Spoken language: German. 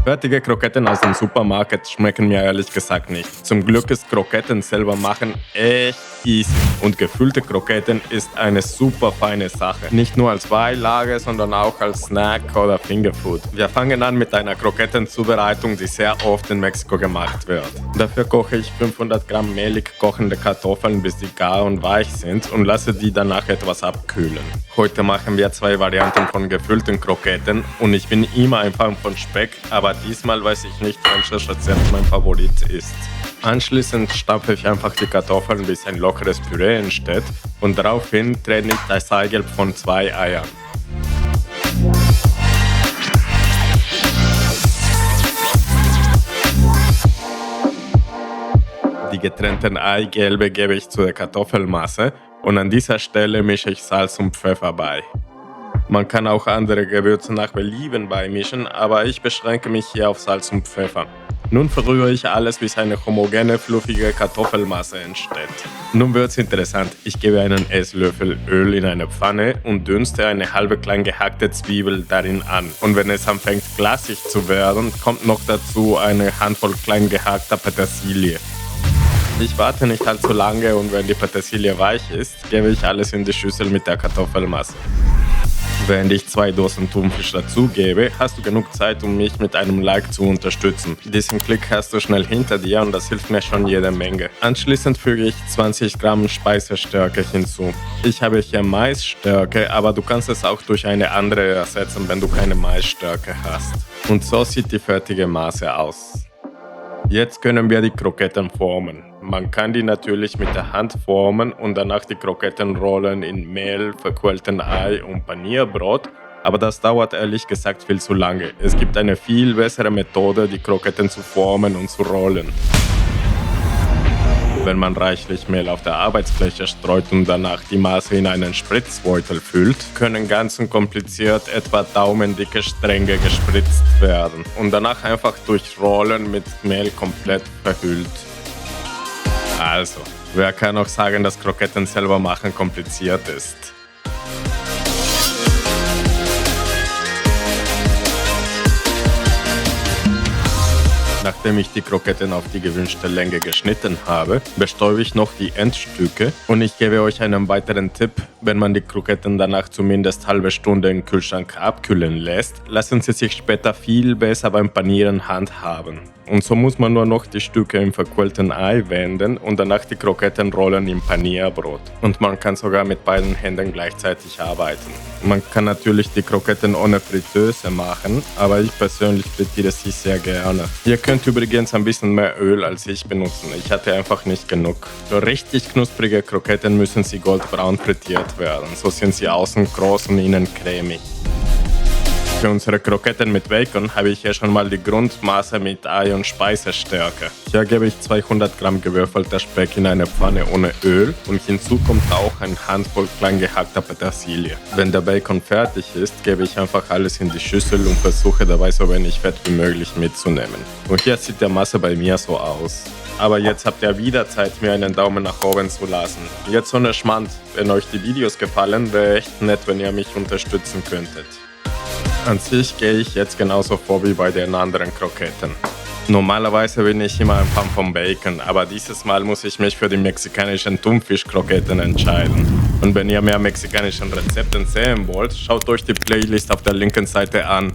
Fertige Kroketten aus dem Supermarkt schmecken mir ehrlich gesagt nicht. Zum Glück ist Kroketten selber machen echt easy. Und gefüllte Kroketten ist eine super feine Sache. Nicht nur als Beilage, sondern auch als Snack oder Fingerfood. Wir fangen an mit einer Krokettenzubereitung, die sehr oft in Mexiko gemacht wird. Dafür koche ich 500 Gramm mehlig kochende Kartoffeln, bis die gar und weich sind und lasse die danach etwas abkühlen. Heute machen wir 2 Varianten von gefüllten Kroketten und ich bin immer ein Fan von Speck, aber diesmal weiß ich nicht, welches Rezept mein Favorit ist. Anschließend stampfe ich einfach die Kartoffeln, bis ein lockeres Püree entsteht und daraufhin trenne ich das Eigelb von 2 Eiern. Die getrennten Eigelbe gebe ich zu der Kartoffelmasse und an dieser Stelle mische ich Salz und Pfeffer bei. Man kann auch andere Gewürze nach Belieben beimischen, aber ich beschränke mich hier auf Salz und Pfeffer. Nun verrühre ich alles, bis eine homogene, fluffige Kartoffelmasse entsteht. Nun wird's interessant. Ich gebe einen Esslöffel Öl in eine Pfanne und dünste eine halbe klein gehackte Zwiebel darin an. Und wenn es anfängt glasig zu werden, kommt noch dazu eine Handvoll klein gehackter Petersilie. Ich warte nicht allzu lange und wenn die Petersilie weich ist, gebe ich alles in die Schüssel mit der Kartoffelmasse. Während ich 2 Dosen Thunfisch dazugebe, hast du genug Zeit, um mich mit einem Like zu unterstützen. Diesen Klick hast du schnell hinter dir und das hilft mir schon jede Menge. Anschließend füge ich 20 Gramm Speisestärke hinzu. Ich habe hier Maisstärke, aber du kannst es auch durch eine andere ersetzen, wenn du keine Maisstärke hast. Und so sieht die fertige Masse aus. Jetzt können wir die Kroketten formen. Man kann die natürlich mit der Hand formen und danach die Kroketten rollen in Mehl, verquälten Ei und Panierbrot, aber das dauert ehrlich gesagt viel zu lange. Es gibt eine viel bessere Methode, die Kroketten zu formen und zu rollen. Wenn man reichlich Mehl auf der Arbeitsfläche streut und danach die Masse in einen Spritzbeutel füllt, können ganz unkompliziert etwa daumendicke Stränge gespritzt werden und danach einfach durch Rollen mit Mehl komplett verhüllt. Also, wer kann auch sagen, dass Kroketten selber machen kompliziert ist? Nachdem ich die Kroketten auf die gewünschte Länge geschnitten habe, bestäube ich noch die Endstücke und ich gebe euch einen weiteren Tipp. Wenn man die Kroketten danach zumindest halbe Stunde im Kühlschrank abkühlen lässt, lassen sie sich später viel besser beim Panieren handhaben. Und so muss man nur noch die Stücke im verquälten Ei wenden und danach die Kroketten rollen im Panierbrot. Und man kann sogar mit beiden Händen gleichzeitig arbeiten. Man kann natürlich die Kroketten ohne Fritteuse machen, aber ich persönlich frittiere sie sehr gerne. Ihr könnt übrigens ein bisschen mehr Öl als ich benutzen, ich hatte einfach nicht genug. Für richtig knusprige Kroketten müssen sie goldbraun frittiert werden, so sind sie außen groß und innen cremig. Für unsere Kroketten mit Bacon habe ich hier schon mal die Grundmasse mit Ei und Speisestärke. Hier gebe ich 200 Gramm gewürfelter Speck in eine Pfanne ohne Öl und hinzu kommt auch eine Handvoll klein gehackter Petersilie. Wenn der Bacon fertig ist, gebe ich einfach alles in die Schüssel und versuche dabei so wenig Fett wie möglich mitzunehmen. Und hier sieht die Masse bei mir so aus. Aber jetzt habt ihr wieder Zeit, mir einen Daumen nach oben zu lassen. Jetzt ohne Schmand, wenn euch die Videos gefallen, wäre echt nett, wenn ihr mich unterstützen könntet. An sich gehe ich jetzt genauso vor wie bei den anderen Kroketten. Normalerweise bin ich immer ein Fan von Bacon, aber dieses Mal muss ich mich für die mexikanischen Thunfischkroketten entscheiden. Und wenn ihr mehr mexikanischen Rezepten sehen wollt, schaut euch die Playlist auf der linken Seite an.